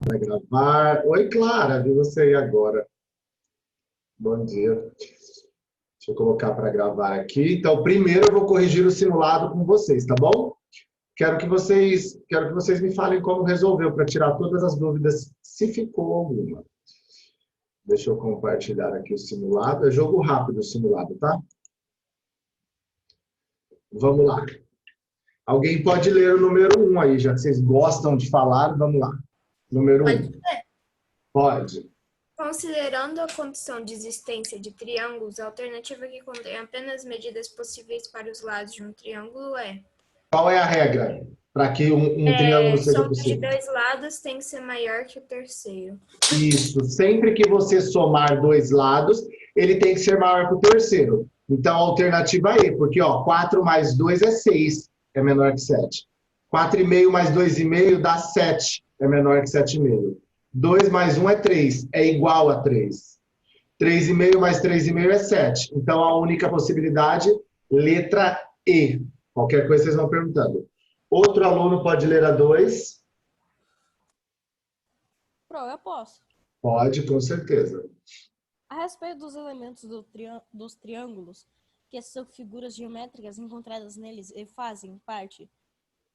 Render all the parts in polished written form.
Vai gravar. Oi, Clara, vi você aí agora. Bom dia. Deixa eu colocar para gravar aqui. Então, primeiro eu vou corrigir o simulado com vocês, tá bom? Quero que vocês me falem como resolveu, para tirar todas as dúvidas, se ficou alguma. Deixa eu compartilhar aqui o simulado. É jogo rápido o simulado, tá? Vamos lá. Alguém pode ler o número 1 aí, já que vocês gostam de falar, vamos lá. Número 1. Pode. Considerando a condição de existência de triângulos, a alternativa que contém apenas medidas possíveis para os lados de um triângulo é... Qual é a regra para que um triângulo seja Soma possível? de dois lados tem que ser maior que o terceiro. Isso. Sempre que você somar dois lados, ele tem que ser maior que o terceiro. Então, a alternativa é E, porque 4 mais 2 é 6, é menor que 7. 4,5 mais 2,5 dá 7, é menor que 7,5. 2 mais 1 é 3, é igual a 3. 3,5 mais 3,5 é 7. Então, a única possibilidade, letra E. Qualquer coisa vocês vão perguntando. Outro aluno pode ler a 2? Eu posso. Pode, com certeza. A respeito dos elementos dos triângulos, que são figuras geométricas encontradas neles e fazem parte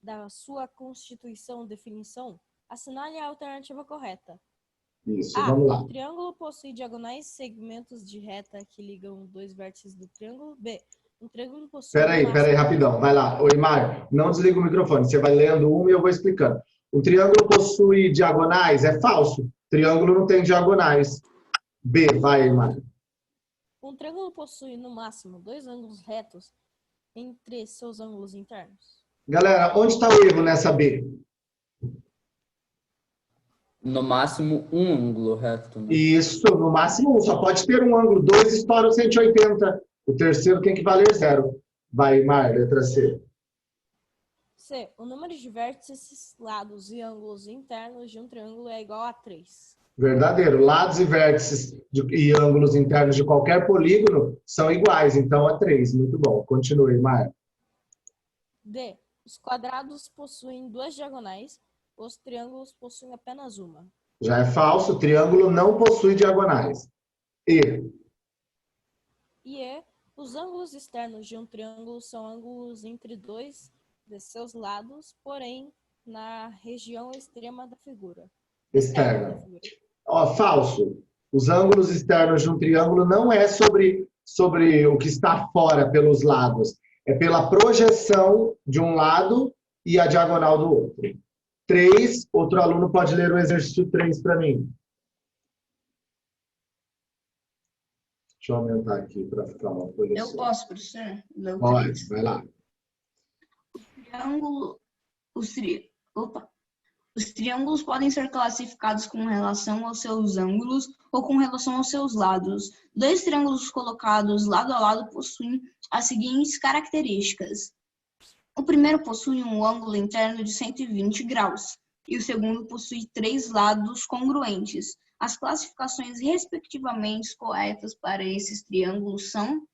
da sua constituição ou definição, assinale a alternativa correta. Isso, A. vamos lá. O triângulo possui diagonais segmentos de reta que ligam dois vértices do triângulo. B. Um triângulo possui... Peraí, rapidão. Vai lá. Oi, Mário, não desliga o microfone. Você vai lendo um e eu vou explicando. O triângulo possui diagonais? É falso. Triângulo não tem diagonais. B, vai, Mário. Um triângulo possui, no máximo, dois ângulos retos entre seus ângulos internos. Galera, onde está o erro nessa B? No máximo, um ângulo reto. Né? Isso, no máximo um. Só pode ter um ângulo. 2 estoura o 180. O terceiro tem que valer 0. Vai, Mário, letra C. C. O número de vértices, lados e ângulos internos de um triângulo é igual a 3. Verdadeiro. Lados e vértices e ângulos internos de qualquer polígono são iguais. Então, é 3. Muito bom. Continue, Mário. D. Os quadrados possuem duas diagonais. Os triângulos possuem apenas uma. Já é falso. O triângulo não possui diagonais. E. E E. Os ângulos externos de um triângulo são ângulos entre dois de seus lados, porém, na região extrema da figura. Externa. Falso. Os ângulos externos de um triângulo não é sobre o que está fora pelos lados. É pela projeção de um lado e a diagonal do outro. 3. Outro aluno pode ler o exercício 3 para mim. Deixa eu aumentar aqui para ficar uma folha só. Eu posso, professor? Pode, vai lá. Os triângulos podem ser classificados com relação aos seus ângulos ou com relação aos seus lados. Dois triângulos colocados lado a lado possuem as seguintes características. O primeiro possui um ângulo interno de 120 graus e o segundo possui 3 lados congruentes. As classificações respectivamente corretas para esses triângulos são...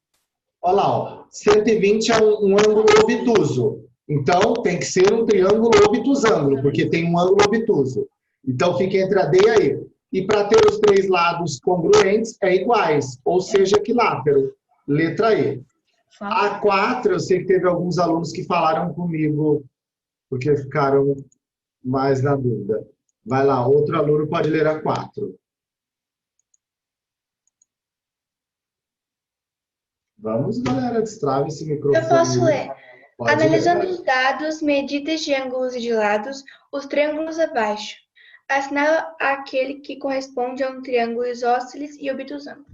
Olha lá, 120 é um ângulo obtuso. Então, tem que ser um triângulo obtusângulo, porque tem um ângulo obtuso. Então, fica entre a D e a E. E para ter os 3 lados congruentes, é iguais, ou seja, equilátero. Letra E. A 4, eu sei que teve alguns alunos que falaram comigo, porque ficaram mais na dúvida. Vai lá, outro aluno pode ler a 4. Vamos, galera, destrave esse microfone. Eu posso ler. Pode Analisando ler. os dados, medidas de ângulos e de lados, os triângulos abaixo. Assinala aquele que corresponde a um triângulo isósceles e obtusângulo.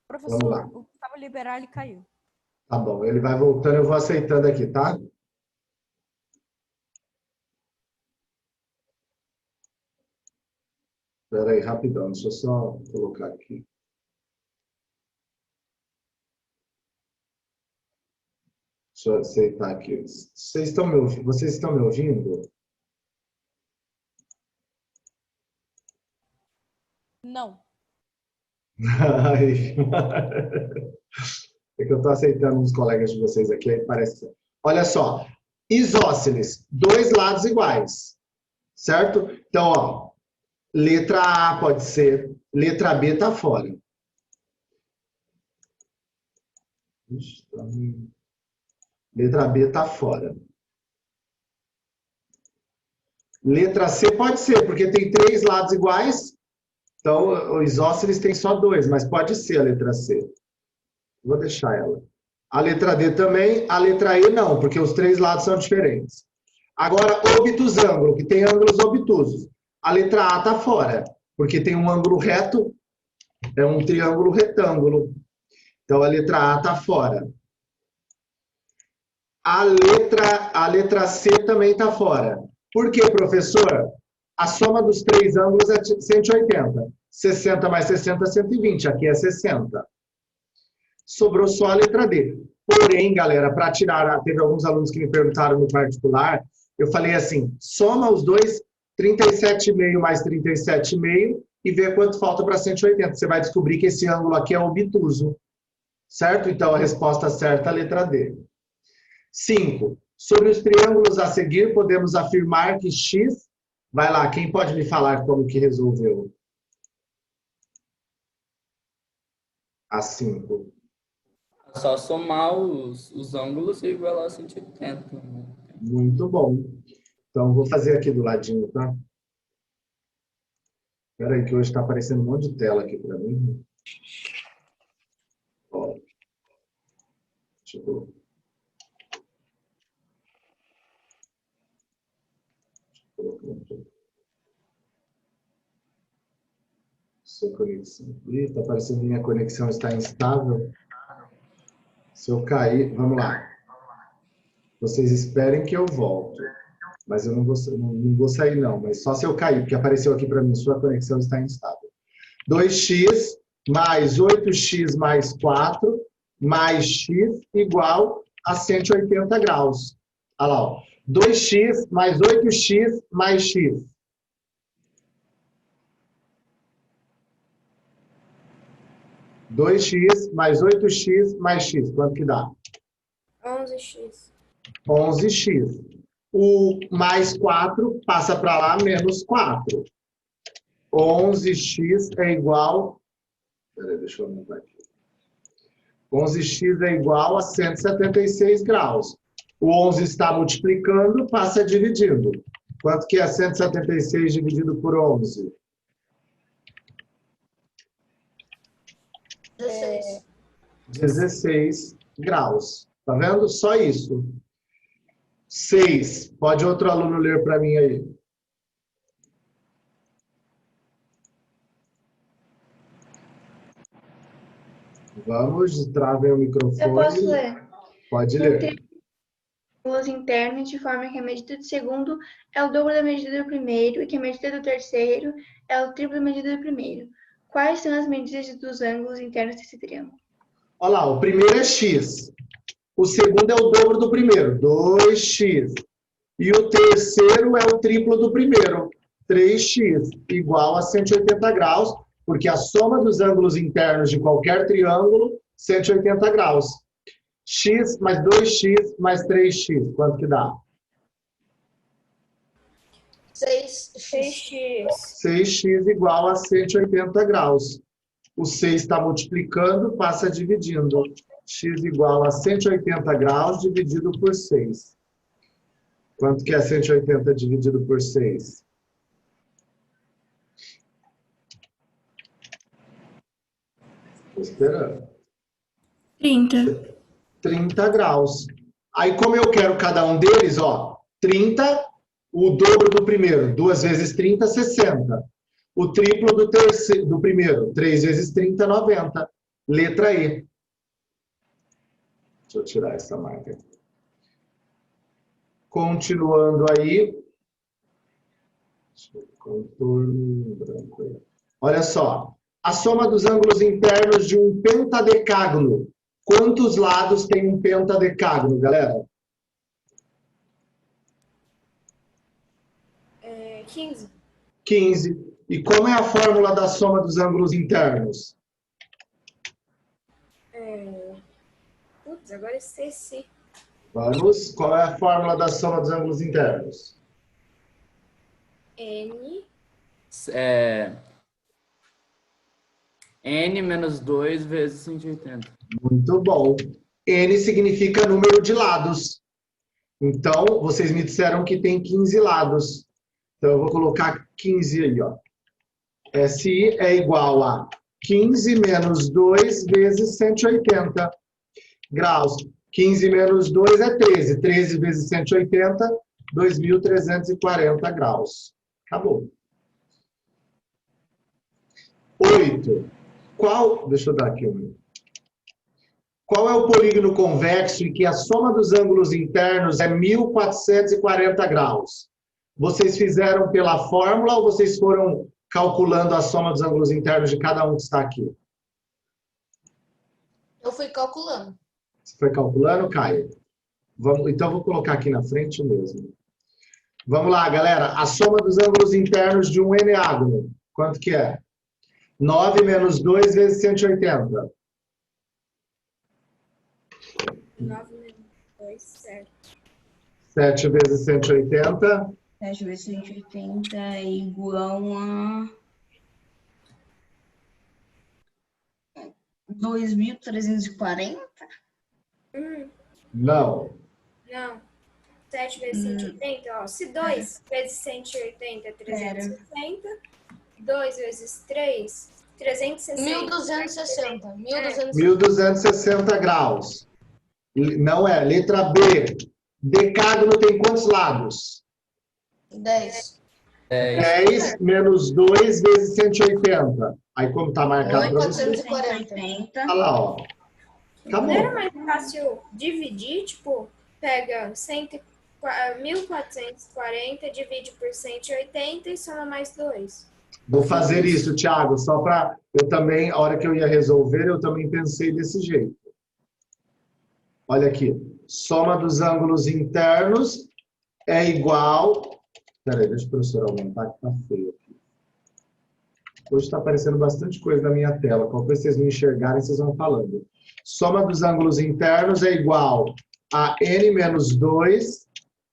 Professor, o que estava liberado caiu. Tá bom, ele vai voltando, eu vou aceitando aqui, tá? Espera aí, rapidão, deixa eu só colocar aqui. Deixa eu aceitar aqui. Vocês estão me ouvindo? Não. Ai. É que eu estou aceitando uns colegas de vocês aqui, aí parece... Olha só, isósceles, 2 lados iguais. Certo? Então, ó, letra A pode ser, letra B tá fora. Letra B tá fora. Letra C pode ser, porque tem 3 lados iguais. Então, os isósceles têm só 2, mas pode ser a letra C. Vou deixar ela. A letra D também, a letra E não, porque os 3 lados são diferentes. Agora, obtusângulo, que tem ângulos obtusos. A letra A está fora, porque tem um ângulo reto, é um triângulo retângulo. Então, a letra A está fora. A letra C também está fora. Por quê, professora? A soma dos 3 ângulos é 180. 60 mais 60 é 120. Aqui é 60. Sobrou só a letra D. Porém, galera, para tirar, teve alguns alunos que me perguntaram no particular, eu falei assim, soma os dois, 37,5 mais 37,5 e vê quanto falta para 180. Você vai descobrir que esse ângulo aqui é obtuso. Certo? Então, a resposta certa é a letra D. 5. Sobre os triângulos a seguir, podemos afirmar que X... Vai lá, quem pode me falar como que resolveu? A 5. Só somar os ângulos e igualar 180. Muito bom. Então, vou fazer aqui do ladinho, tá? Espera aí, que hoje está aparecendo um monte de tela aqui para mim. Ó. Deixa eu... Sua conexão. Está aparecendo que minha conexão está instável. Se eu cair, vamos lá. Vocês esperem que eu volto. Mas eu não vou sair, não. Mas só se eu cair, porque apareceu aqui para mim, sua conexão está instável. 2x mais 8x mais 4 mais x igual a 180 graus. Olha lá, ó. 2x mais 8x mais x. 2x mais 8x mais x. Quanto que dá? 11x. 11x. O mais 4 passa para lá, menos 4. 11x é igual... Peraí, deixa eu anotar aqui. 11x é igual a 176 graus. O 11 está multiplicando, passa dividindo. Quanto que é 176 dividido por 11? 16. 16 graus. Tá vendo? Só isso. 6. Pode outro aluno ler para mim aí. Vamos, travem o microfone. Eu posso ler. Pode ler. Triângulos internos, de forma que a medida do segundo é o dobro da medida do primeiro e que a medida do terceiro é o triplo da medida do primeiro. Quais são as medidas dos ângulos internos desse triângulo? Olha lá, o primeiro é x. O segundo é o dobro do primeiro, 2x. E o terceiro é o triplo do primeiro, 3x, igual a 180 graus, porque a soma dos ângulos internos de qualquer triângulo, 180 graus. X mais 2x mais 3x, quanto que dá? 6x. 6x igual a 180 graus. O 6 está multiplicando, passa dividindo. X igual a 180 graus dividido por 6. Quanto que é 180 dividido por 6? Estou esperando. 30. 30 graus. Aí, como eu quero cada um deles, ó, 30, o dobro do primeiro, 2 vezes 30, 60. O triplo do primeiro, 3 vezes 30, 90. Letra E. Deixa eu tirar essa marca aqui. Continuando aí. Contorno branco aí. Olha só. A soma dos ângulos internos de um pentadecágono. Quantos lados tem um pentadecágono, galera? 15. 15. E como é a fórmula da soma dos ângulos internos? Putz, agora esqueci. Vamos. Qual é a fórmula da soma dos ângulos internos? N É, N menos 2 vezes 180. Muito bom. N significa número de lados. Então, vocês me disseram que tem 15 lados. Então, eu vou colocar 15 aí, ó. SI é igual a 15 menos 2 vezes 180 graus. 15 menos 2 é 13. 13 vezes 180, 2.340 graus. Acabou. 8. Deixa eu dar aqui um. Qual é o polígono convexo em que a soma dos ângulos internos é 1.440 graus? Vocês fizeram pela fórmula ou vocês foram calculando a soma dos ângulos internos de cada um que está aqui? Eu fui calculando. Você foi calculando, Caio? Então, vou colocar aqui na frente mesmo. Vamos lá, galera. A soma dos ângulos internos de um eneágono. Quanto que é? 9 menos 2 vezes 180. 9 menos 2, 7. 7 vezes 180. 7 vezes 180 é igual a 2.340? Não. Não. 7 vezes 180, ó. Se 2 vezes 180 é 360, 2 vezes 3, 360. 1.260. 1.260 graus. Não é. Letra B. Decágono tem quantos lados? 10. 10 menos 2 vezes 180. Aí, como está marcado para você? 440. Olha lá, ó. Não era Acabou. mais fácil dividir, tipo, pega 1.440, divide por 180 e soma mais 2. Vou fazer isso, Thiago, só para... Eu também, a hora que eu ia resolver, eu também pensei desse jeito. Olha aqui. Soma dos ângulos internos é igual... Peraí, deixa o professor aumentar que tá feio aqui. Hoje está aparecendo bastante coisa na minha tela. Qualquer coisa vocês não enxergarem, vocês vão falando. Soma dos ângulos internos é igual a N menos 2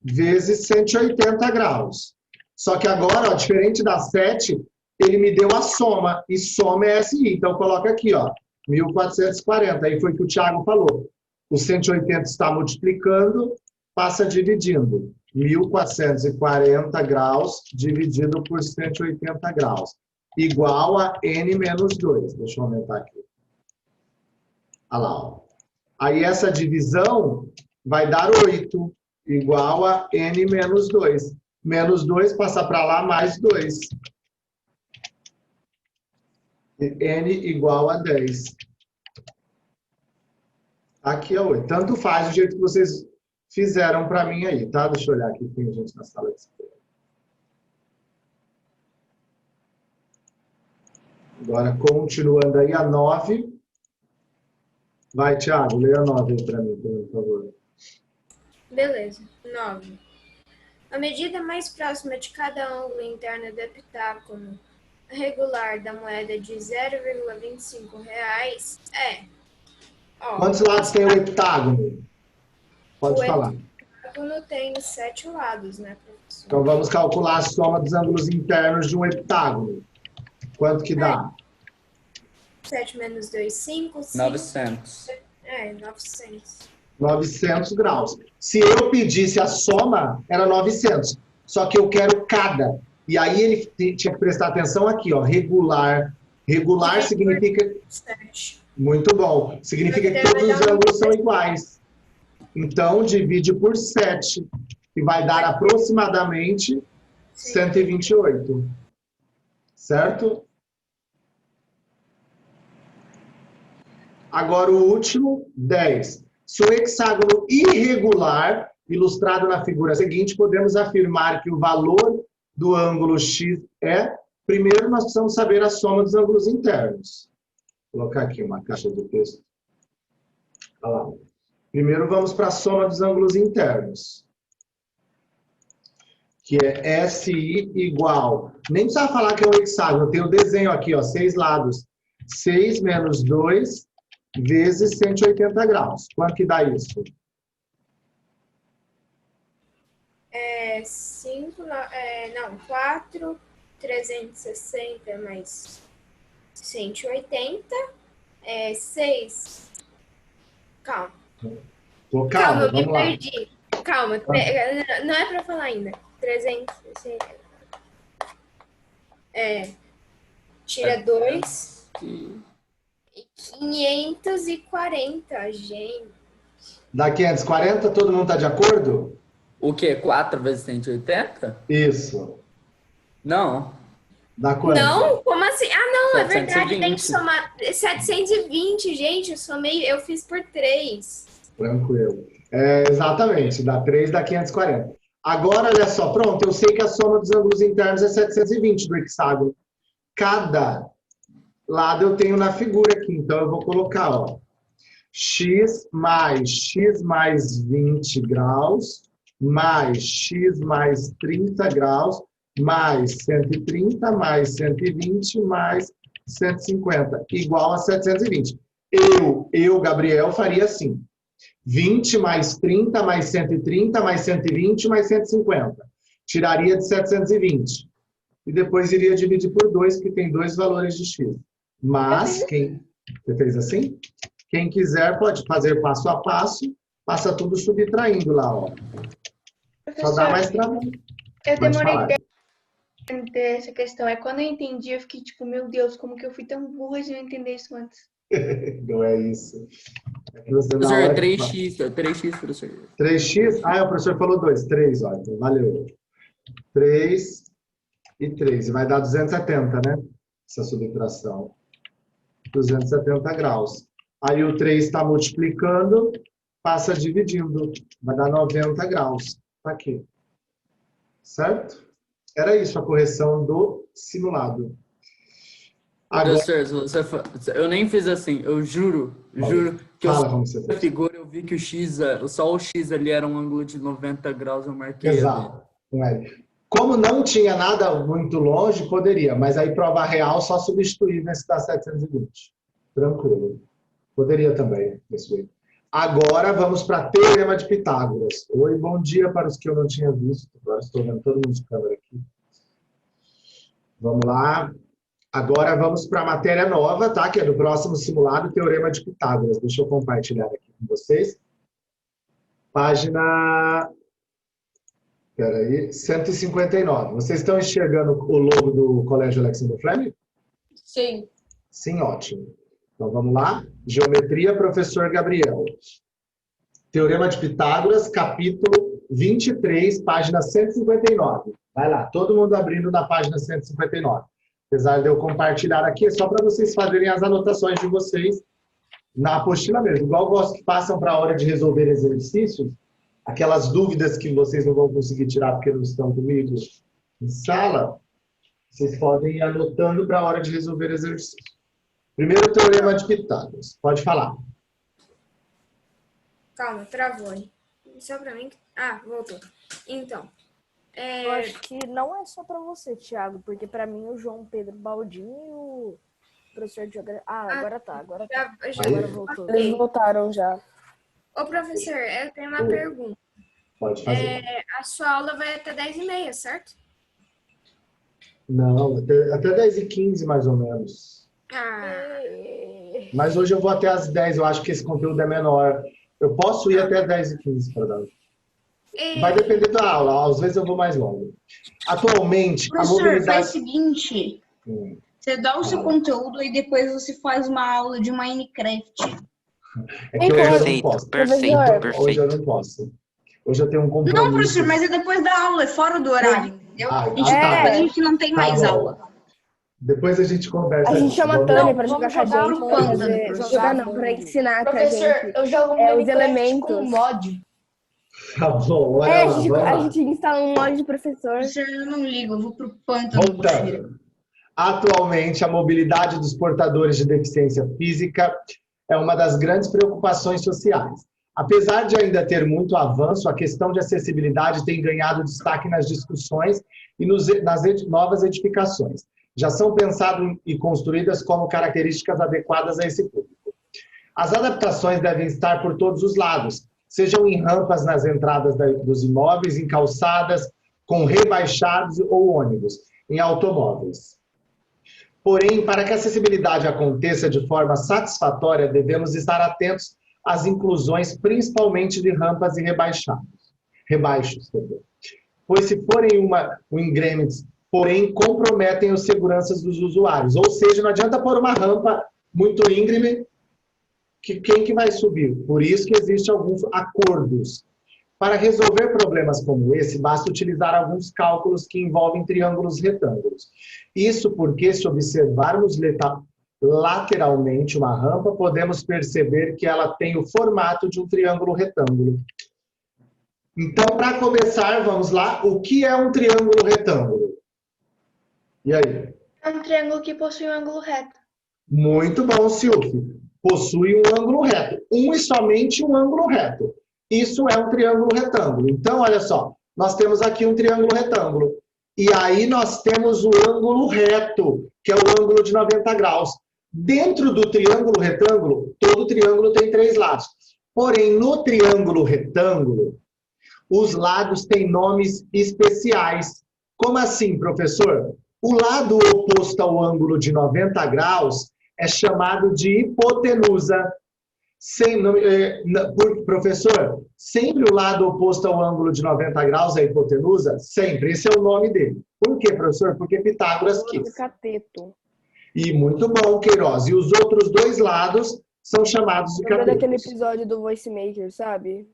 vezes 180 graus. Só que agora, ó, diferente da 7, ele me deu a soma. E soma é SI. Então, coloca aqui, ó, 1.440. Aí foi o que o Thiago falou. O 180 está multiplicando, passa dividindo. 1.440 graus dividido por 180 graus. Igual a N menos 2. Deixa eu aumentar aqui. Olha lá, ó. Aí essa divisão vai dar 8, igual a N menos 2. Menos 2 passa para lá, mais 2. N igual a 10. Aqui é 8. Tanto faz o jeito que vocês fizeram para mim aí, tá? Deixa eu olhar aqui, tem gente na sala de espera. Agora, continuando aí, a 9. Vai, Thiago, lê a 9 aí para mim, por favor. Beleza. 9. A medida mais próxima de cada ângulo interno do heptágono regular da moeda de 0,25 reais é... Ó, Quantos lados tem o heptágono? Pode falar. O heptágono tem 7 lados, né, professor? Então, vamos calcular a soma dos ângulos internos de um heptágono. Quanto que dá? 7 menos 2, 5. 900. 900. 900 graus. Se eu pedisse a soma, era 900. Só que eu quero cada. E aí ele tinha que prestar atenção aqui, ó. Regular. Regular significa... 7. Muito bom. Significa que todos os ângulos são iguais. Então, divide por 7. E vai dar aproximadamente 128. Certo? Agora o último, 10. Se o hexágono irregular, ilustrado na figura seguinte, podemos afirmar que o valor do ângulo x é... Primeiro, nós precisamos saber a soma dos ângulos internos. Vou colocar aqui uma caixa de texto. Olha lá. Primeiro, vamos para a soma dos ângulos internos. Que é SI igual... Nem precisa falar que é um hexágono. Tem o desenho aqui, ó, 6 lados. 6 menos 2... vezes 180 graus. Quanto que dá isso? Não, 4, 360 mais 180, 6. Calma. Tô Calma, calmo, eu me vamos lá. perdi. Calma, não é pra falar ainda. 360. Tira 2. Que- 540, gente. Dá 540, todo mundo tá de acordo? O quê? 4 vezes 180? Isso. Não. Dá quanto? Não? Como assim? Ah, não, é verdade. Tem que 720. somar 720, gente. Eu fiz por 3. Tranquilo. Exatamente, dá 3, dá 540. Agora, olha só, pronto, eu sei que a soma dos ângulos internos é 720 do hexágono. Cada lado eu tenho na figura aqui, então eu vou colocar, ó, x mais 20 graus, mais x mais 30 graus, mais 130, mais 120, mais 150, igual a 720. Eu, Gabriel, faria assim. 20 mais 30 mais 130 mais 120 mais 150. Tiraria de 720. E depois iria dividir por 2, que tem 2 valores de x. Mas, você fez assim? Quem quiser pode fazer passo a passo, passa tudo subtraindo lá, ó. Só dá mais trabalho. Eu Pode demorei falar. 10 pra entender essa questão. É quando eu entendi, eu fiquei tipo, meu Deus, como que eu fui tão burra de não entender isso antes? Não é isso. É que você, na Professor, hora que 3x, 3x, professor. 3x? Ah, o professor falou 2. 3, ó. Então, valeu. 3 e 3. E vai dar 270, né? Essa subtração. 270 graus. Aí o 3 está multiplicando, passa dividindo. Vai dar 90 graus. Tá aqui. Certo? Era isso a correção do simulado. Agora, Professor, eu nem fiz assim, eu juro que eu fala só como você na fez. figura eu vi que só o X ali era um ângulo de 90 graus, eu marquei. Exato. Não é? Como não tinha nada muito longe, poderia, mas aí prova real só substituir nesse da 720. Tranquilo. Poderia também, isso. Agora vamos para Teorema de Pitágoras. Oi, bom dia para os que eu não tinha visto. Agora estou vendo todo mundo de câmera aqui. Vamos lá. Agora vamos para a matéria nova, tá? Que é do próximo simulado, Teorema de Pitágoras. Deixa eu compartilhar aqui com vocês. Página... Espera aí, 159. Vocês estão enxergando o logo do Colégio Alexander Fleming? Sim. Sim, ótimo. Então vamos lá. Geometria, professor Gabriel. Teorema de Pitágoras, capítulo 23, página 159. Vai lá, todo mundo abrindo na página 159. Apesar de eu compartilhar aqui, é só para vocês fazerem as anotações de vocês na apostila mesmo. Igual eu gosto que passam para a hora de resolver exercícios, aquelas dúvidas que vocês não vão conseguir tirar porque não estão comigo em sala, vocês podem ir anotando para a hora de resolver exercícios. Primeiro teorema de Pitágoras. Pode falar. Calma, travou aí. Só pra mim. Ah, voltou. Então. Eu acho que não é só pra você, Thiago, porque pra mim o João Pedro Baldini e o professor de geografia... agora tá. Agora voltou. Eles voltaram já. Ô, professor, eu tenho uma pergunta. Pode fazer. A sua aula vai até 10h30, certo? Não, até 10h15 mais ou menos. Mas hoje eu vou até às 10, eu acho que esse conteúdo é menor. Eu posso ir até 10h15 para dar. Vai depender da aula, às vezes eu vou mais longe. Atualmente, Professor, a mobilidade... faz o seguinte, você dá o seu conteúdo e depois você faz uma aula de Minecraft. É que hoje eu não posso. Perfeito. Hoje eu não posso. Hoje eu tenho um compromisso. Não, professor, mas é depois da aula, é fora do horário, entendeu? Tá. A gente não tem mais bom. aula. Depois a gente conversa. A gente chama a Tânia pra jogar com a gente. pro Panda. Jogar não, pra ensinar pra Professor, gente. eu jogo Os Minecraft elementos. com mod. Tá bom, olha lá, vamos lá. A gente instala um mod de professor. Professor, eu não ligo, eu vou pro pântano. Voltando. Atualmente, a mobilidade dos portadores de deficiência física é uma das grandes preocupações sociais. Apesar de ainda ter muito avanço, a questão de acessibilidade tem ganhado destaque nas discussões e nas novas edificações. Já são pensadas e construídas como características adequadas a esse público. As adaptações devem estar por todos os lados, sejam em rampas nas entradas dos imóveis, em calçadas, com rebaixados ou ônibus, em automóveis. Porém, para que a acessibilidade aconteça de forma satisfatória, devemos estar atentos às inclusões, principalmente de rampas e rebaixos. Pois se forem íngremes, porém, comprometem as seguranças dos usuários. Ou seja, não adianta pôr uma rampa muito íngreme, que quem que vai subir? Por isso que existem alguns acordos. Para resolver problemas como esse, basta utilizar alguns cálculos que envolvem triângulos retângulos. Isso porque, se observarmos lateralmente uma rampa, podemos perceber que ela tem o formato de um triângulo retângulo. Então, para começar, vamos lá. O que é um triângulo retângulo? E aí? É um triângulo que possui um ângulo reto. Muito bom, Silvio. Possui um ângulo reto. Um e somente um ângulo reto. Isso é um triângulo retângulo. Então, olha só. Nós temos aqui um triângulo retângulo. E aí nós temos o ângulo reto, que é o ângulo de 90 graus. Dentro do triângulo retângulo, todo triângulo tem 3 lados. Porém, no triângulo retângulo, os lados têm nomes especiais. Como assim, professor? O lado oposto ao ângulo de 90 graus é chamado de hipotenusa. Professor, sempre o lado oposto ao ângulo de 90 graus é hipotenusa? Sempre. Esse é o nome dele. Por quê, professor? Porque Pitágoras quis. Cateto. E muito bom, Queiroz. E os outros 2 lados são chamados de Lembra daquele catetos. episódio do Voice Maker, sabe?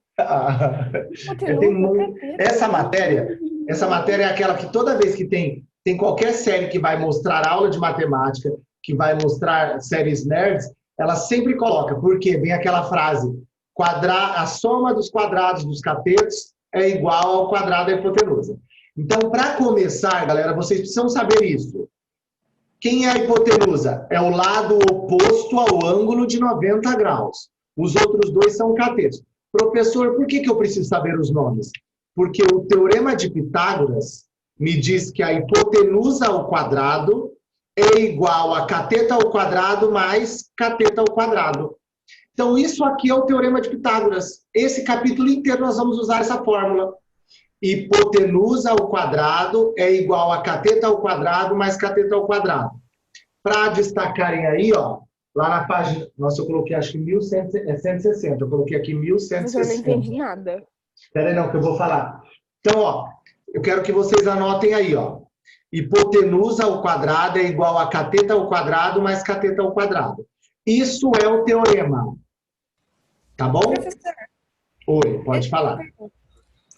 Essa matéria é aquela que toda vez que tem qualquer série que vai mostrar aula de matemática, que vai mostrar séries nerds, ela sempre coloca, porque vem aquela frase, a soma dos quadrados dos catetos é igual ao quadrado da hipotenusa. Então, para começar, galera, vocês precisam saber isso. Quem é a hipotenusa? É o lado oposto ao ângulo de 90 graus. Os outros 2 são catetos. Professor, por que eu preciso saber os nomes? Porque o teorema de Pitágoras me diz que a hipotenusa ao quadrado é igual a cateto ao quadrado mais cateto ao quadrado. Então, isso aqui é o teorema de Pitágoras. Esse capítulo inteiro nós vamos usar essa fórmula. Hipotenusa ao quadrado é igual a cateto ao quadrado mais cateto ao quadrado. Para destacarem aí, ó, lá na página... Nossa, eu coloquei acho que 160. Eu coloquei aqui 1160. Eu não entendi nada. Espera aí, não, que eu vou falar. Então, ó, eu quero que vocês anotem aí, ó. Hipotenusa ao quadrado é igual a cateto ao quadrado mais cateto ao quadrado. Isso é o teorema. Tá bom? Professor, Oi, pode falar.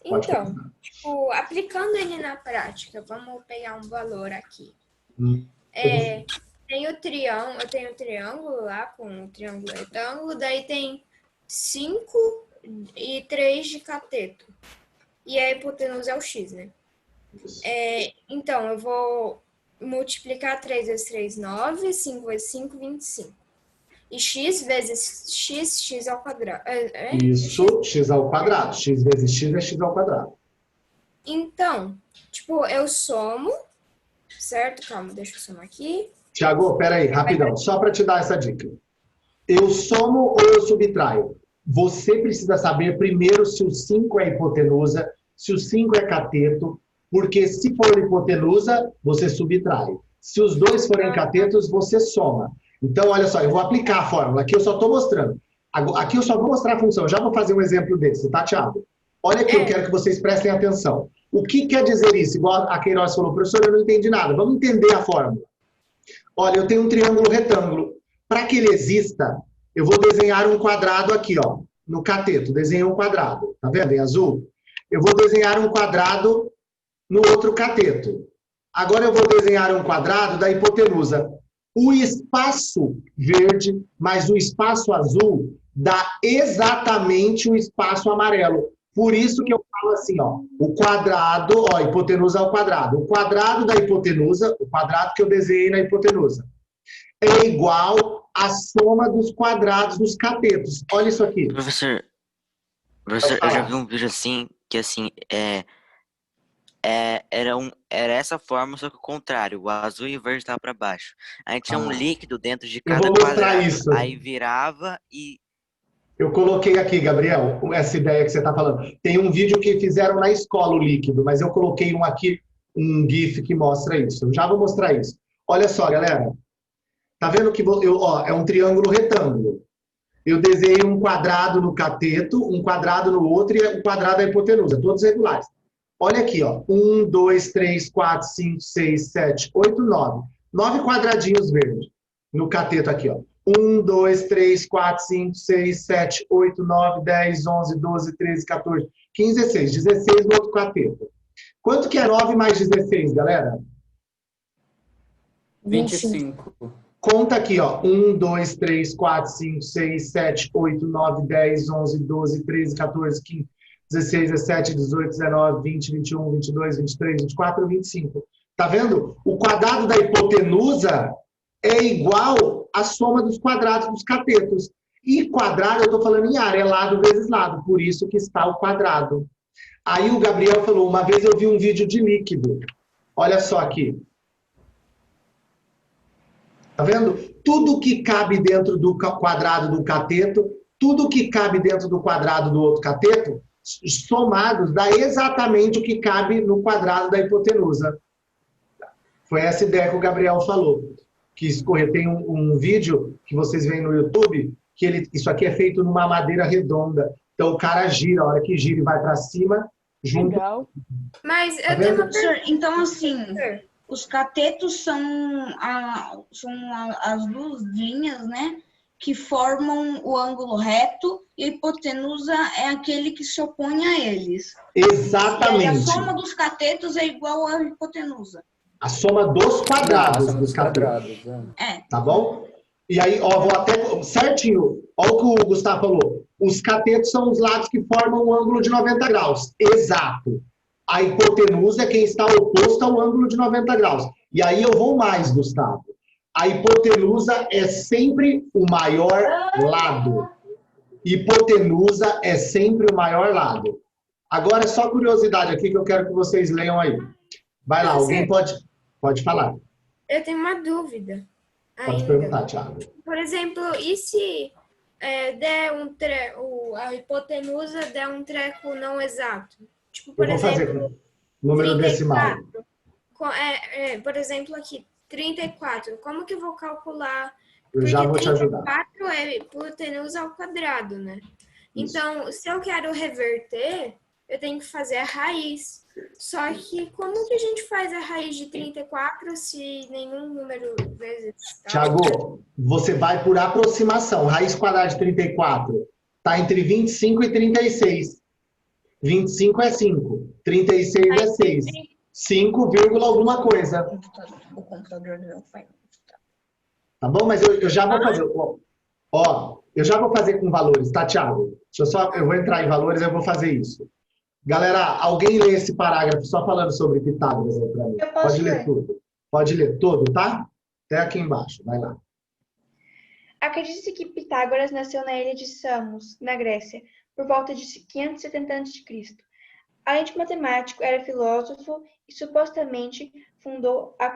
Pode então, falar. tipo, aplicando ele na prática, vamos pegar um valor aqui. Eu tenho um triângulo lá com um triângulo retângulo, daí tem 5 e 3 de cateto. E a hipotenusa é o x, né? Então, eu vou multiplicar 3 vezes 3, 9, 5 vezes 5, 25. E x vezes x, x ao quadrado. Isso, x ao quadrado. X vezes x é x ao quadrado. Então, tipo, eu somo, certo? Calma, deixa eu somar aqui. Tiago, peraí, rapidão, só para te dar essa dica. Eu somo ou eu subtraio? Você precisa saber primeiro se o 5 é hipotenusa, se o 5 é cateto, porque se for hipotenusa, você subtrai. Se os 2 forem catetos, você soma. Então, olha só, eu vou aplicar a fórmula. Aqui eu só estou mostrando. Aqui eu só vou mostrar a função. Eu já vou fazer um exemplo desse, tá, Thiago? Olha aqui, eu quero que vocês prestem atenção. O que quer dizer isso? Igual a Queiroz falou, professor, eu não entendi nada. Vamos entender a fórmula. Olha, eu tenho um triângulo retângulo. Para que ele exista, eu vou desenhar um quadrado aqui, ó, no cateto. Desenhei um quadrado. Tá vendo, em azul? Eu vou desenhar um quadrado no outro cateto. Agora eu vou desenhar um quadrado da hipotenusa. O espaço verde mais o espaço azul dá exatamente o espaço amarelo. Por isso que eu falo assim, ó, o quadrado, ó, hipotenusa ao quadrado. O quadrado da hipotenusa, o quadrado que eu desenhei na hipotenusa, é igual à soma dos quadrados dos catetos. Olha isso aqui. Professor, eu já vi um vídeo assim, que assim, era essa forma, só que o contrário, o azul e o verde estava para baixo. Aí tinha um líquido dentro de cada vou mostrar quadrado. isso. Aí virava e Eu coloquei aqui, Gabriel, essa ideia que você está falando. Tem um vídeo que fizeram na escola, o líquido, mas eu coloquei um aqui, um GIF que mostra isso. Eu já vou mostrar isso. Olha só, galera. Tá vendo que é um triângulo retângulo. Eu desenhei um quadrado no cateto, um quadrado no outro e um quadrado da hipotenusa, todos regulares. Olha aqui, ó. 1, 2, 3, 4, 5, 6, 7, 8, 9. 9 quadradinhos verdes no cateto aqui, ó. 1, 2, 3, 4, 5, 6, 7, 8, 9, 10, 11, 12, 13, 14, 15, 16. 16 no outro cateto. Quanto que é 9 mais 16, galera? 25. Conta aqui, ó. 1, 2, 3, 4, 5, 6, 7, 8, 9, 10, 11, 12, 13, 14, 15, 16, 17, 18, 19, 20, 21, 22, 23, 24, 25. Tá vendo? O quadrado da hipotenusa é igual à soma dos quadrados dos catetos. E quadrado, eu estou falando em área, é lado vezes lado. Por isso que está o quadrado. Aí o Gabriel falou, uma vez eu vi um vídeo de líquido. Olha só aqui. Tá vendo? Tudo que cabe dentro do quadrado do cateto, tudo que cabe dentro do quadrado do outro cateto, somados, dá exatamente o que cabe no quadrado da hipotenusa. Foi essa ideia que o Gabriel falou. Que escorrer. Tem um vídeo que vocês veem no YouTube, que isso aqui é feito numa madeira redonda. Então o cara gira, a hora que gira e vai para cima, junto. Legal. Mas Tá eu tenho uma Professor, pergunta. então, assim, os catetos são as duas linhas, né? Que formam o ângulo reto e a hipotenusa é aquele que se opõe a eles. E aí a Exatamente. soma dos catetos é igual à hipotenusa. A soma dos quadrados São dos os catetos. quadrados. Tá bom? E aí, ó, vou até certinho. Olha o que o Gustavo falou. Os catetos são os lados que formam um ângulo de 90 graus. Exato. A hipotenusa é quem está oposto ao ângulo de 90 graus. E aí eu vou mais, Gustavo. A hipotenusa é sempre o maior lado. Hipotenusa é sempre o maior lado. Agora, só curiosidade aqui que eu quero que vocês leiam aí. Vai lá, alguém pode falar. Eu tenho uma dúvida Pode ainda. perguntar, Thiago. Por exemplo, e se der a hipotenusa der um treco não exato? Tipo, por Eu vou fazer exemplo, com número 34. decimal. Por exemplo, aqui, 34. Como que eu vou calcular? Eu já vou te ajudar. 34 é hipotenusa ao quadrado, né? Isso. Então, se eu quero reverter, eu tenho que fazer a raiz. Só que como que a gente faz a raiz de 34 se nenhum número vezes... Thiago, você vai por aproximação. Raiz quadrada de 34 está entre 25 e 36. 25 é 5. 36 é 6. 5, alguma coisa. O computador não vai. Tá bom? Mas eu já vou fazer. Ó, eu já vou fazer com valores, tá, Thiago? Eu vou entrar em valores, eu vou fazer isso. Galera, alguém lê esse parágrafo só falando sobre Pitágoras aí pra mim? Eu posso Pode ler ler. tudo. Pode ler todo, tá? Até aqui embaixo. Vai lá. Acredita-se que Pitágoras nasceu na ilha de Samos, na Grécia, por volta de 570 a.C. Além de matemático, era filósofo e supostamente fundou a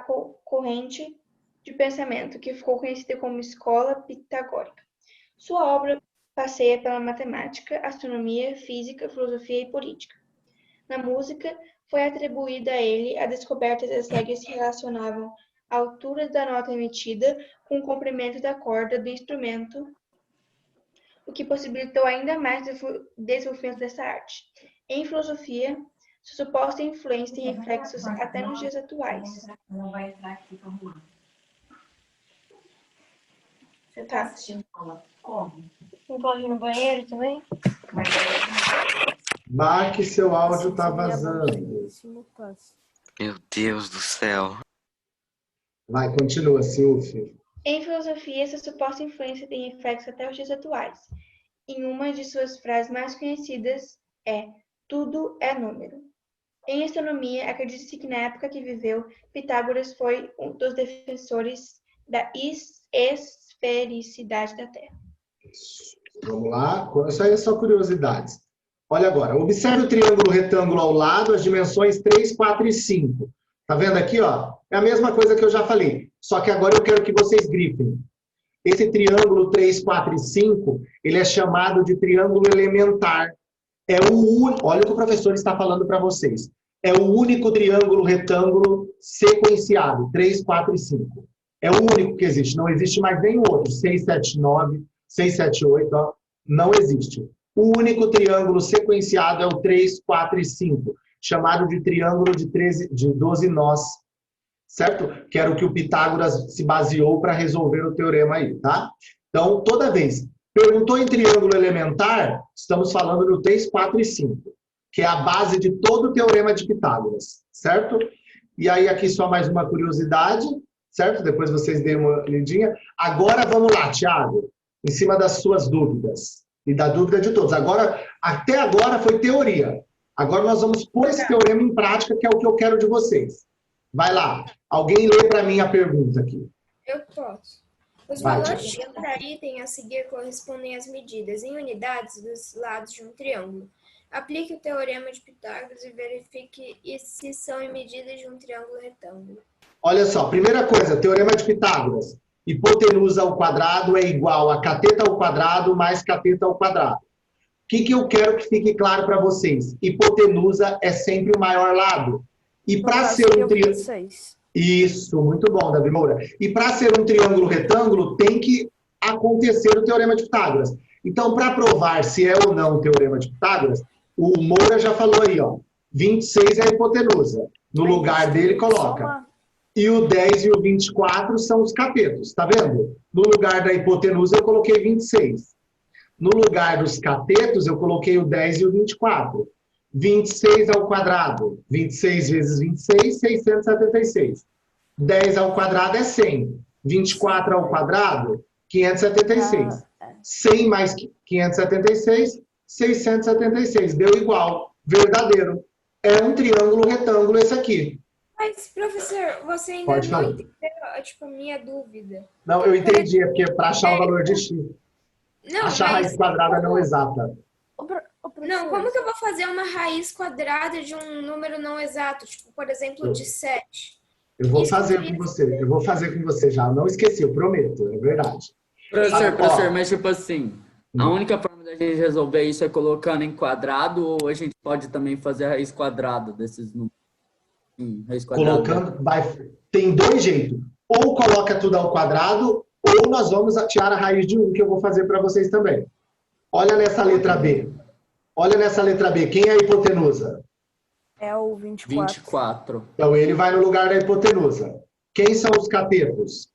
corrente de pensamento que ficou conhecida como Escola Pitagórica. Sua obra passeia pela matemática, astronomia, física, filosofia e política. Na música, foi atribuída a ele a descoberta das regras que relacionavam a altura da nota emitida com o comprimento da corda do instrumento, o que possibilitou ainda mais o desenvolvimento dessa arte. Em filosofia, sua suposta influência tem reflexos até nos dias atuais. Você tá assistindo aula como? Não pode ir no banheiro também? Que seu áudio tá vazando. Meu Deus do céu. Vai, continua, Silvio. Em filosofia, essa suposta influência tem reflexos até os dias atuais. Em uma de suas frases mais conhecidas é "tudo é número". Em astronomia, acredita-se que na época que viveu, Pitágoras foi um dos defensores da esfericidade da Terra. Vamos lá. Isso aí é só curiosidades. Olha agora. Observe o triângulo retângulo ao lado, as dimensões 3, 4 e 5. Tá vendo aqui, ó? É a mesma coisa que eu já falei. Só que agora eu quero que vocês grifem. Esse triângulo 3, 4 e 5, ele é chamado de triângulo elementar. Olha o que o professor está falando para vocês. É o único triângulo retângulo sequenciado, 3, 4 e 5. É o único que existe, não existe mais nenhum outro. 6, 7, 9, 6, 7, 8, ó, não existe. O único triângulo sequenciado é o 3, 4 e 5, chamado de triângulo de 12 nós, certo? Que era o que o Pitágoras se baseou para resolver o teorema aí, tá? Então, toda vez perguntou em triângulo elementar, estamos falando no 3, 4 e 5, que é a base de todo o teorema de Pitágoras, certo? E aí aqui só mais uma curiosidade, certo? Depois vocês deem uma lidinha. Agora vamos lá, Thiago, em cima das suas dúvidas e da dúvida de todos. Até agora foi teoria. Agora nós vamos pôr esse teorema em prática, que é o que eu quero de vocês. Vai lá. Alguém lê para mim a pergunta aqui. Eu posso. Os valores de cada item a seguir correspondem às medidas em unidades dos lados de um triângulo. Aplique o teorema de Pitágoras e verifique se são em medidas de um triângulo retângulo. Olha só, primeira coisa, teorema de Pitágoras. Hipotenusa ao quadrado é igual a cateta ao quadrado mais cateta ao quadrado. O que eu quero que fique claro para vocês? Hipotenusa é sempre o maior lado. E para ser um triângulo... Isso, muito bom, Davi Moura. E para ser um triângulo retângulo, tem que acontecer o teorema de Pitágoras. Então, para provar se é ou não o teorema de Pitágoras, o Moura já falou aí, ó. 26 é a hipotenusa. No lugar dele, coloca. E o 10 e o 24 são os catetos, tá vendo? No lugar da hipotenusa, eu coloquei 26. No lugar dos catetos, eu coloquei o 10 e o 24. 26 ao quadrado. 26 vezes 26, 676. 10 ao quadrado é 100. 24 ao quadrado, 576. 100 mais 576, 676. Deu igual. Verdadeiro. É um triângulo retângulo esse aqui. Mas, professor, você ainda Pode não falar. entendeu, tipo, a minha dúvida. Não, eu entendi. É porque para achar o valor de x. Não, Achar a raiz quadrada não exata. Não, como que eu vou fazer uma raiz quadrada de um número não exato? Tipo, por exemplo, de 7. Eu vou fazer com você. Eu vou fazer com você já. Não esqueci, eu prometo. É verdade. Professor, mas tipo assim, a única forma da gente resolver isso é colocando em quadrado ou a gente pode também fazer a raiz quadrada desses números? Raiz quadrada. Colocando, tem dois jeitos. Ou coloca tudo ao quadrado, ou nós vamos tirar a raiz de 1, que eu vou fazer para vocês também. Olha nessa letra B. Olha nessa letra B. Quem é a hipotenusa? É o 24. 24. Então ele vai no lugar da hipotenusa. Quem são os catetos?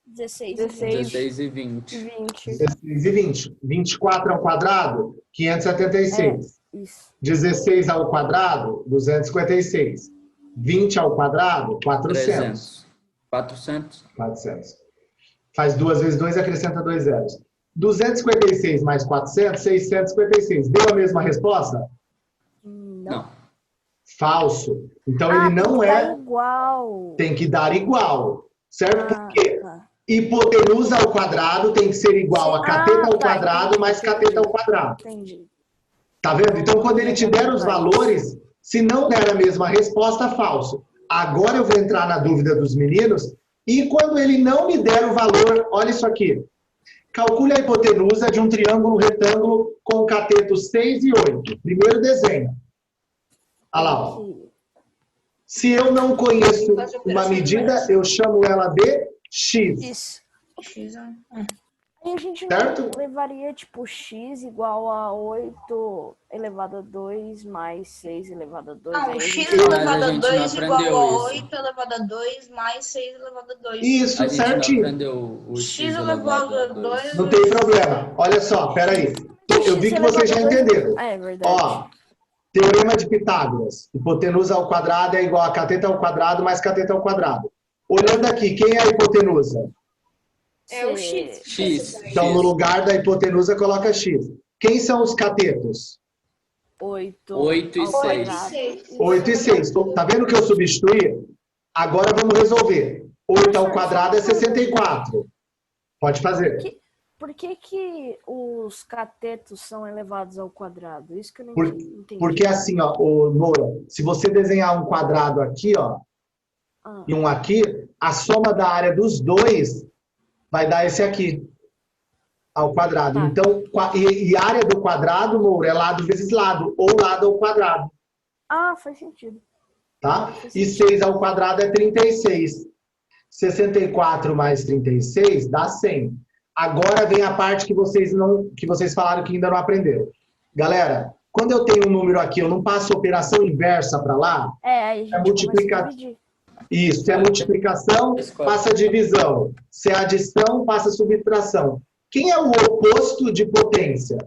16. 16 e 20. 16 e 20. 24 ao quadrado, 576. Isso. 16 ao quadrado, 256. 20 ao quadrado, 400. 400. 400. Faz 2 vezes 2 e acrescenta 2 zeros. 256 mais 400, 656. Deu a mesma resposta? Não. Falso. Então ele não é... igual. Tem que dar igual. Certo? Porque hipotenusa ao quadrado tem que ser igual a cateta ao quadrado mais cateta ao quadrado. Entendi. Tá vendo? Então quando ele te der os valores, se não der a mesma resposta, falso. Agora eu vou entrar na dúvida dos meninos. E quando ele não me der o valor, olha isso aqui. Calcule a hipotenusa de um triângulo retângulo com catetos 6 e 8. Primeiro desenho. Olha lá, ó. Se eu não conheço uma medida, eu chamo ela de x. Isso. X, Aí a gente Certo? não levaria, tipo, x igual a 8 elevado a 2 mais 6 elevado a 2. Não, Aí a x gente- elevado a não 2 igual aprendeu a isso. 8 elevado a 2 mais 6 elevado a 2. Isso, A gente não certinho. aprendeu o X elevado a 2. Não tem problema. Olha só, peraí. Eu vi que vocês já entenderam. É verdade. Ó, teorema de Pitágoras. Hipotenusa ao quadrado é igual a cateta ao quadrado mais cateta ao quadrado. Olhando aqui, quem é a hipotenusa? É o x. X. Então, no lugar da hipotenusa, coloca x. Quem são os catetos? 8. 8 e 6. 8 e 6. Tá vendo que eu substituí? Agora vamos resolver. 8 ao quadrado é 64. Pode fazer. Por que os catetos são elevados ao quadrado? Isso que eu não Por- entendi. Porque assim, ó, ô, Moura, se você desenhar um quadrado aqui, ó, e um aqui, a soma da área dos dois vai dar esse aqui. ao quadrado. Tá. Então, e área do quadrado, Moura, é lado vezes lado, ou lado ao quadrado. Ah, faz sentido. Tá? E 6 ao quadrado é 36. 64 mais 36 dá 100. Agora vem a parte que vocês falaram que ainda não aprenderam. Galera, quando eu tenho um número aqui, eu não passo operação inversa para lá? Aí a gente multiplicar. começa a dividir. Isso, se é multiplicação, passa divisão. Se é adição, passa subtração. Quem é o oposto de potência?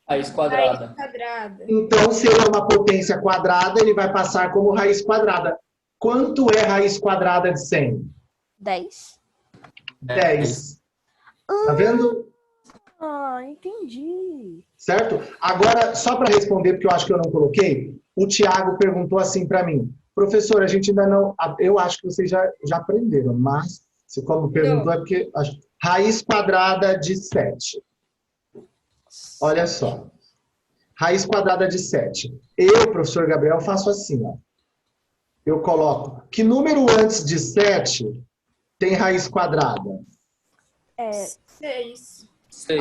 Raiz quadrada. Raiz quadrada. Então, se ele é uma potência quadrada, ele vai passar como raiz quadrada. Quanto é raiz quadrada de 100? 10. 10. Tá vendo? Ah, entendi. Certo? Agora, só para responder, porque eu acho que eu não coloquei, o Tiago perguntou assim para mim, professor, a gente ainda não... Eu acho que vocês já aprenderam, mas se como perguntou é porque... Raiz quadrada de 7. Olha só. Raiz quadrada de 7. Eu, professor Gabriel, faço assim, ó. Eu coloco... Que número antes de 7 tem raiz quadrada? 6.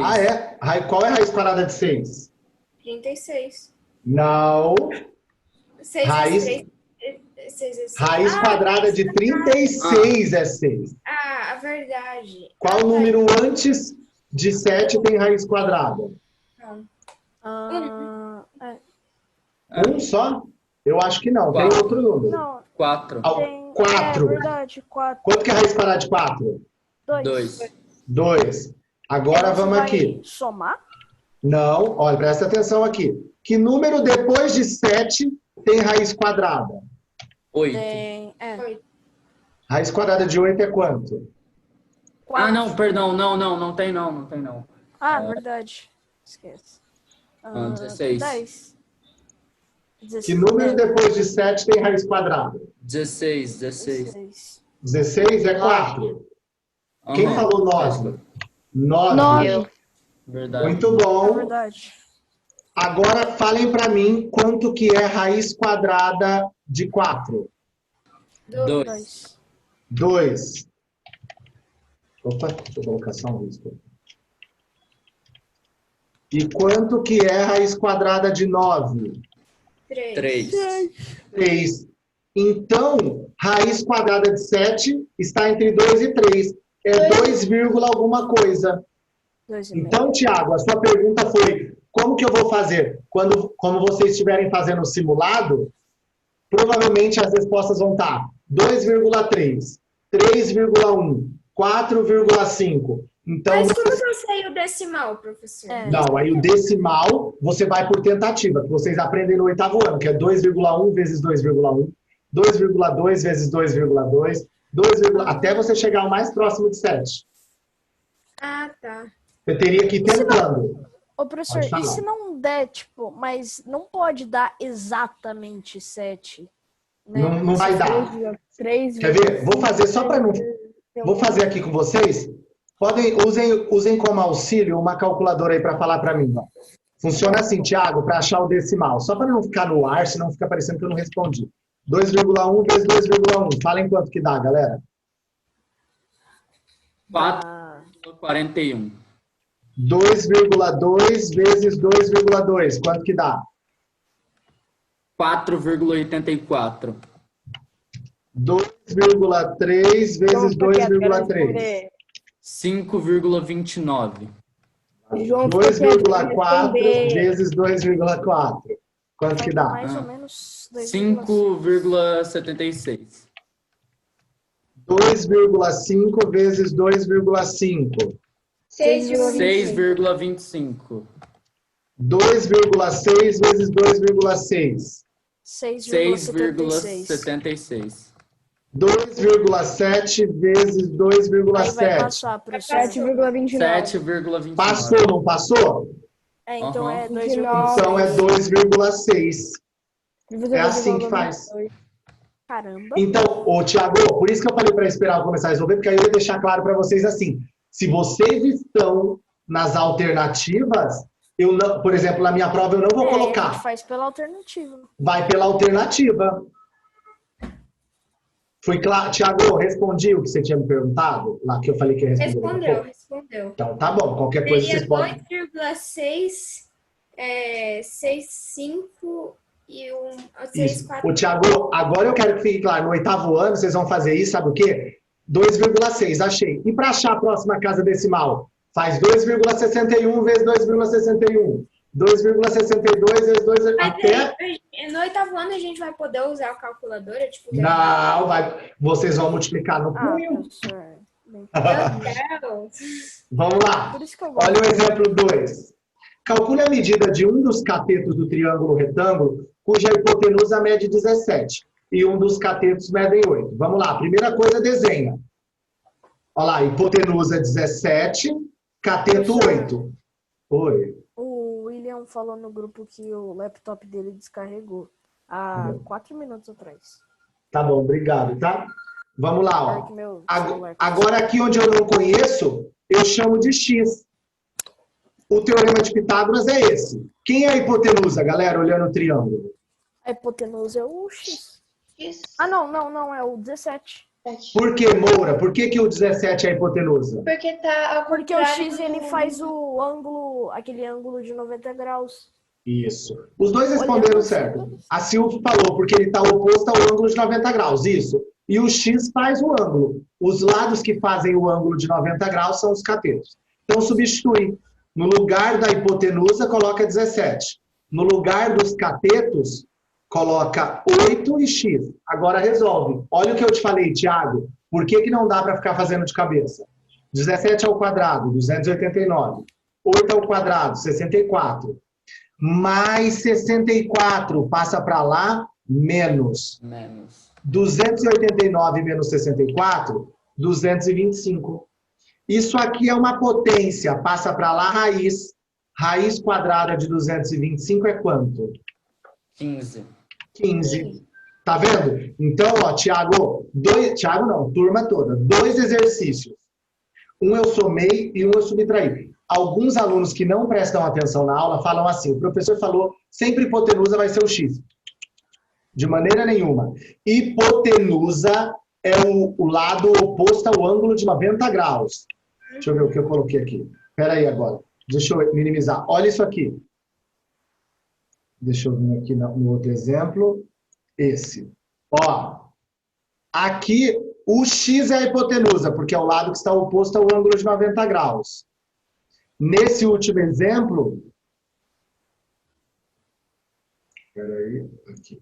Ah, é? Qual é a raiz quadrada de 6? 36. Não. 6 Raiz... é 6 é 6. Raiz quadrada de 36 é 6. Ah, a verdade. Qual número antes de 7 tem raiz quadrada? Um só? Eu acho que não. Tem outro número. Não. 4. 4. É verdade, 4. Quanto que é a raiz quadrada de 4? 2. 2. Agora vamos aqui. Somar? Não, olha, presta atenção aqui. Que número depois de 7 tem raiz quadrada? 8. Raiz quadrada de 8 é quanto? 4. Ah, não, perdão. Não tem não. Ah, verdade. Esquece. 16. 10. Que número depois de 7 tem raiz quadrada? 16. 16 é 4. Quem falou 9? 9. Verdade. Muito bom. É verdade. Agora falem para mim quanto que é raiz quadrada de 4. 2. 2. Opa, deixa eu colocar só um risco. E quanto que é raiz quadrada de 9? 3. 3. Então, raiz quadrada de 7 está entre 2 e 3. É 2, alguma coisa. 2,5. Então, Tiago, a sua pergunta foi, como que eu vou fazer? Como vocês estiverem fazendo o simulado, provavelmente as respostas vão estar 2,3, 3,1, 4,5. Então, Mas como que eu sei o decimal, professor? Não, aí o decimal você vai por tentativa, que vocês aprendem no 8º ano, que é 2,1 vezes 2,1, 2,2 vezes 2,2, até você chegar ao mais próximo de 7. Ah, tá. Você teria que ir tentando. Ô, professor, Pode falar. e se não der, tipo, mas não pode dar exatamente 7? Né? Não vai dar. 3, Quer ver? Vou fazer só para não... Vou fazer aqui com vocês. Usem como auxílio uma calculadora aí para falar para mim. Ó. Funciona assim, Thiago, para achar o decimal. Só para não ficar no ar, senão fica parecendo que eu não respondi. 2,1 vezes 2,1. Falem quanto que dá, galera. 4,41. 2,2 vezes 2,2. Quanto que dá? 4,84. 2,3 vezes 2,3. 5,29. 2,4 vezes 2,4. Quanto que dá? Mais ou menos 5,76. 2,5 vezes 2,5. 6,25. 2,6 vezes 2,6. 6,76. 2,7 vezes Aí vai 2,7. passar, professor. 7,29. 7,29. Passou, não passou? Então é 2,6. Então é 2,6. É assim que faz. Caramba. Então, ô Thiago, por isso que eu falei para esperar eu começar a resolver, porque aí eu ia deixar claro para vocês assim, se vocês estão nas alternativas, eu não, por exemplo, na minha prova eu não vou A colocar. gente faz pela alternativa. Vai pela alternativa. Foi claro? Tiago, respondi o que você tinha me perguntado? Lá que eu falei que ia responder. Respondeu. Então, tá bom. Qualquer coisa Seria vocês podem... 2,6, 6,5 e Isso. 6,4. O Tiago, agora eu quero que fique claro. No 8º ano, vocês vão fazer isso, sabe o quê? 2,6, achei. E para achar a próxima casa decimal? Faz 2,61 vezes 2,61. 2,62 vezes 2, até... No 8º ano a gente vai poder usar a calculadora? Tipo, Não, vocês vão multiplicar no punho. Professor. Meu Deus. Vamos lá. Por isso que eu gosto. Olha o exemplo 2. Calcule a medida de um dos catetos do triângulo retângulo, cuja hipotenusa mede 17, e um dos catetos medem 8. Vamos lá, primeira coisa, desenha. Olha lá, hipotenusa 17, cateto 8. Oi. O William falou no grupo que o laptop dele descarregou há 4 minutos atrás. Tá bom, obrigado, tá? Vamos lá, ó. É que meu Agora aqui onde eu não conheço, eu chamo de X. O teorema de Pitágoras é esse. Quem é a hipotenusa, galera, olhando o triângulo? A hipotenusa é o X. X. Ah, não, é o 17. Por que, Moura? Por que o 17 é a hipotenusa? Porque tá ao Porque o contrário X do- ele faz o ângulo, aquele ângulo de 90 graus. Isso. Os dois responderam certo. A Silvia falou, porque ele está oposto ao ângulo de 90 graus. Isso. E o X faz o ângulo. Os lados que fazem o ângulo de 90 graus são os catetos. Então, substitui. No lugar da hipotenusa, coloca 17. No lugar dos catetos, coloca 8 e X. Agora resolve. Olha o que eu te falei, Thiago. Por que não dá para ficar fazendo de cabeça? 17 ao quadrado, 289. 8 ao quadrado, 64. Mais 64 passa para lá, menos. 289 menos 64, 225. Isso aqui é uma potência, passa para lá, raiz. Raiz quadrada de 225 é quanto? 15. 15. Tá vendo? Então, ó, Tiago, Tiago não, turma toda, 2 exercícios. Um eu somei e um eu subtraí. Alguns alunos que não prestam atenção na aula falam assim, o professor falou, sempre hipotenusa vai ser o X. De maneira nenhuma. Hipotenusa é o lado oposto ao ângulo de 90 graus. Deixa eu ver o que eu coloquei aqui. Espera aí agora. Deixa eu minimizar. Olha isso aqui. Deixa eu vir aqui no outro exemplo. Esse. Ó. Aqui, o X é a hipotenusa, porque é o lado que está oposto ao ângulo de 90 graus. Nesse último exemplo... Espera aí. Aqui.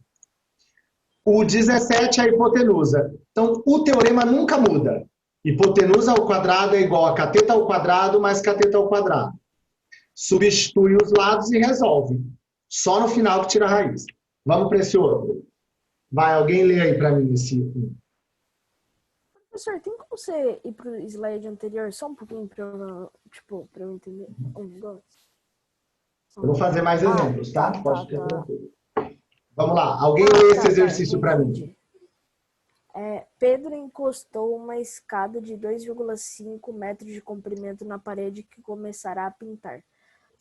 O 17 é a hipotenusa. Então, o teorema nunca muda. Hipotenusa ao quadrado é igual a cateto ao quadrado mais cateto ao quadrado. Substitui os lados e resolve. Só no final que tira a raiz. Vamos para esse outro. Vai, alguém lê aí para mim esse. Professor, tem como você ir pro slide anterior só um pouquinho para eu entender um negócio? Eu vou fazer mais exemplos, tá? Pode ter tá. Vamos lá. Alguém lê esse exercício para mim. Pedro encostou uma escada de 2,5 metros de comprimento na parede que começará a pintar.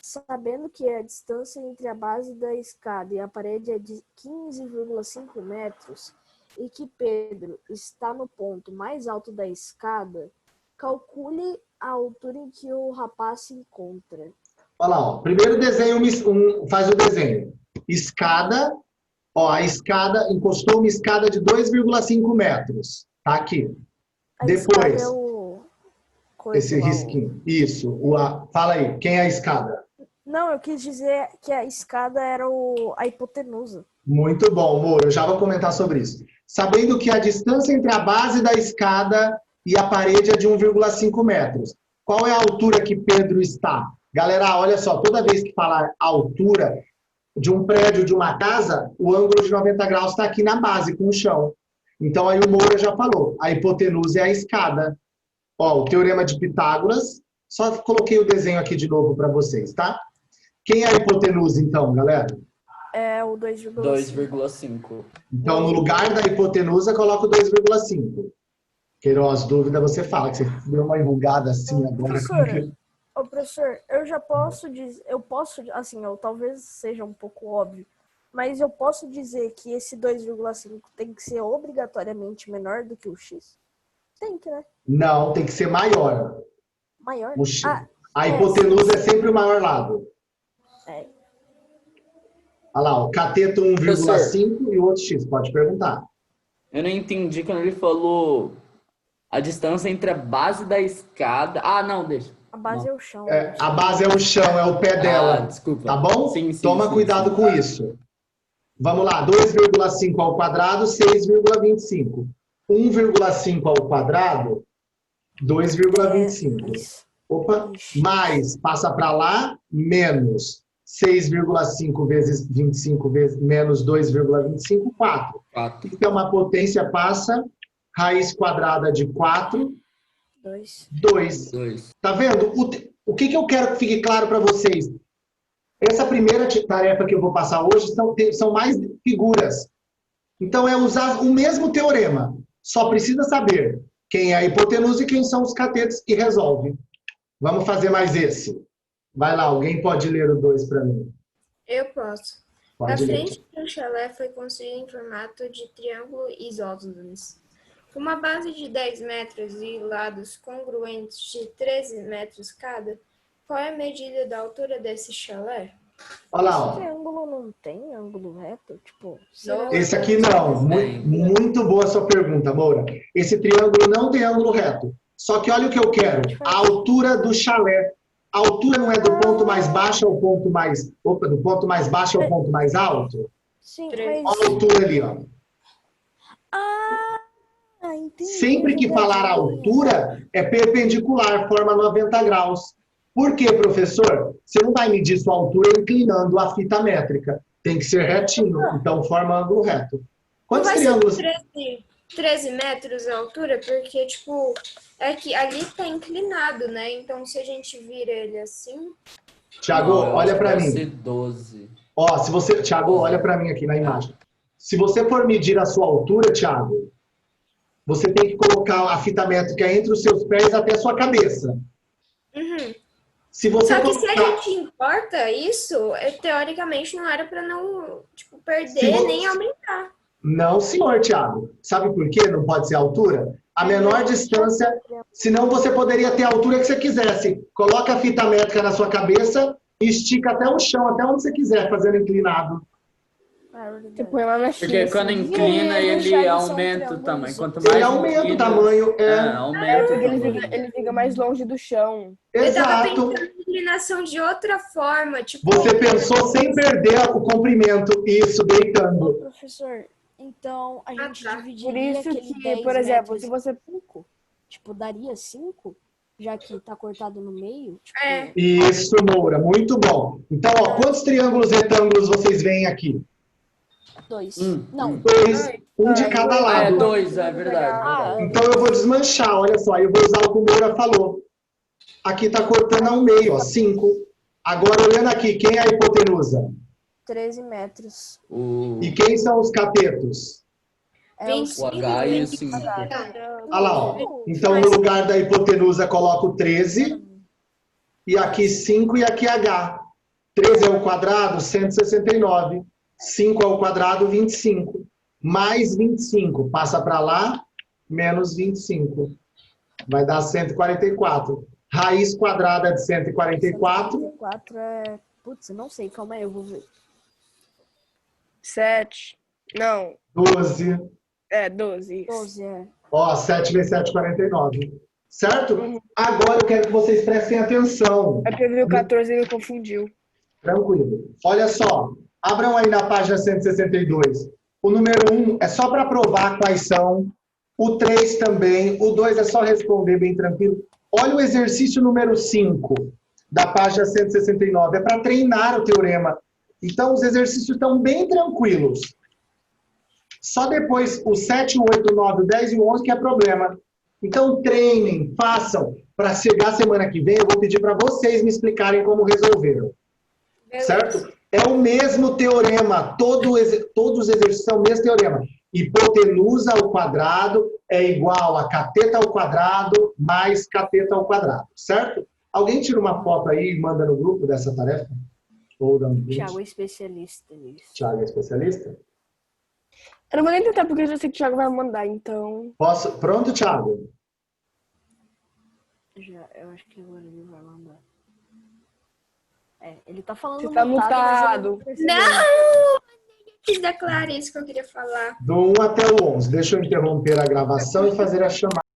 Sabendo que a distância entre a base da escada e a parede é de 15,5 metros e que Pedro está no ponto mais alto da escada, calcule a altura em que o rapaz se encontra. Olha lá, ó. Primeiro desenho, faz o desenho. Escada, ó, a escada, encostou uma escada de 2,5 metros. Tá aqui. Depois, esse risquinho. Isso. Fala aí, quem é a escada? Não, eu quis dizer que a escada era a hipotenusa. Muito bom, Moro. Eu já vou comentar sobre isso. Sabendo que a distância entre a base da escada e a parede é de 1,5 metros. Qual é a altura que Pedro está? Galera, olha só, toda vez que falar altura de um prédio, de uma casa, o ângulo de 90 graus está aqui na base, com o chão. Então, aí o Moura já falou. A hipotenusa é a escada. Ó, o teorema de Pitágoras. Só coloquei o desenho aqui de novo para vocês, tá? Quem é a hipotenusa, então, galera? É o 2,5. 2,5. Então, no lugar da hipotenusa, coloca o 2,5. Queiroz, dúvida, você fala, que você deu uma enrugada assim agora. Professor, eu já posso dizer, assim, talvez seja um pouco óbvio, Mas eu posso dizer que esse 2,5 tem que ser obrigatoriamente menor do que o x? Tem que, né? Não, tem que ser maior. Maior? A hipotenusa é sempre o maior lado. É. Olha lá, o cateto 1,5 e o outro x. Pode perguntar. Eu não entendi quando ele falou a distância entre a base da escada. Ah, não, deixa. A base é o chão. A base é o chão, é o pé dela. Desculpa. Tá bom? Sim, Toma cuidado com isso. Vamos lá, 2,5 ao quadrado, 6,25. 1,5 ao quadrado, 2,25. Opa, mais, passa para lá, menos 6,5 vezes 25 vezes menos 2,25, 4. Isso é uma potência, passa, raiz quadrada de 4, 2. Tá vendo? O que eu quero que fique claro para vocês? Essa primeira tarefa que eu vou passar hoje são mais figuras. Então, é usar o mesmo teorema. Só precisa saber quem é a hipotenusa e quem são os catetos que resolve. Vamos fazer mais esse. Vai lá, alguém pode ler o 2 para mim? Eu posso. Pode A ler. frente do chalé foi construída em formato de triângulo isósceles. Com uma base de 10 metros e lados congruentes de 13 metros cada, qual é a medida da altura desse chalé? Olha lá, Esse triângulo não tem ângulo reto? Tipo, esse aqui não. Muito boa a sua pergunta, Moura. Esse triângulo não tem ângulo reto. Só que olha o que eu quero. A altura do chalé. A altura não é do ponto mais baixo ao ponto mais... Opa, do ponto mais baixo ao ponto mais alto? Sim, Olha a altura ali, ó. Entendi. Sempre que falar a altura, é perpendicular, forma 90 graus. Por quê, professor? Você não vai medir sua altura inclinando a fita métrica. Tem que ser retinho, então forma ângulo reto. Quantos Não vai triângulos? ser 13 metros a altura, porque, tipo, é que ali tá inclinado, né? Então, se a gente vira ele assim... Tiago, olha para mim. Ser 12. Ó, se você... Tiago, olha para mim aqui na imagem. Se você for medir a sua altura, Tiago, você tem que colocar a fita métrica entre os seus pés até a sua cabeça. Uhum. Se você Só que se colocar... a gente importa isso, teoricamente não era para não, tipo, perder nem aumentar. Não, senhor, Tiago. Sabe por quê? Não pode ser a altura? A menor distância, senão você poderia ter a altura que você quisesse. Coloca a fita métrica na sua cabeça e estica até o chão, até onde você quiser, fazendo inclinado. Você põe lá na Porque quando inclina, ele aumenta o tamanho. Quanto mais Ele aumenta o tamanho. aumenta o tamanho. Ele fica mais longe do chão. Eu tava Exato. pensando em inclinação de outra forma, tipo... Você pensou sem perder o comprimento, isso, deitando. Professor, então a gente tá. dividiria Por isso aquele que, 10 por exemplo, metros se você... em 5? Tipo, daria 5? Já que tá cortado no meio? Tipo, Isso, Moura, muito bom. Então, ó, quantos triângulos retângulos vocês veem aqui? 2. Não. 2, um de cada lado. 2, é verdade. Então eu vou desmanchar, olha só, eu vou usar o que o Moura falou. Aqui tá cortando ao meio, ó, 5. Agora, olhando aqui, quem é a hipotenusa? 13 metros. E quem são os catetos? O H e o 5. Olha lá, ó. Então, no lugar da hipotenusa, coloco 13. E aqui 5 e aqui H. 13 ao quadrado, 169. 5 ao quadrado, 25. Mais 25. Passa para lá, menos 25. Vai dar 144. Raiz quadrada de 144. 144 é... Putz, não sei, calma aí, eu vou ver. 7. Não. 12. 12. 12, é. Ó, 7 vezes 7, 49. Certo? Agora eu quero que vocês prestem atenção. É porque eu vi o 14 e me confundiu. Tranquilo. Olha só. Abram aí na página 162. O número 1 é só para provar quais são. O 3 também. O 2 é só responder bem tranquilo. Olha o exercício número 5 da página 169. É para treinar o teorema. Então, os exercícios estão bem tranquilos. Só depois, o 7, o 8, o 9, o 10 e o 11 que é problema. Então, treinem, façam. Para chegar semana que vem, eu vou pedir para vocês me explicarem como resolveram. Certo? É o mesmo teorema. Todos os exercícios são o mesmo teorema. Hipotenusa ao quadrado é igual a cateta ao quadrado mais cateta ao quadrado. Certo? Alguém tira uma foto aí e manda no grupo dessa tarefa? Ou dá um 20. Thiago é especialista nisso. Thiago é especialista? Eu não vou nem tentar, porque eu já sei que o Thiago vai mandar, então... Posso? Pronto, Thiago? Eu acho que agora ele vai mandar. Ele tá falando Você tá mutado. Não! Antes da Clarice que eu queria falar. Do 1 até o 11. Deixa eu interromper a gravação e fazer a chamada.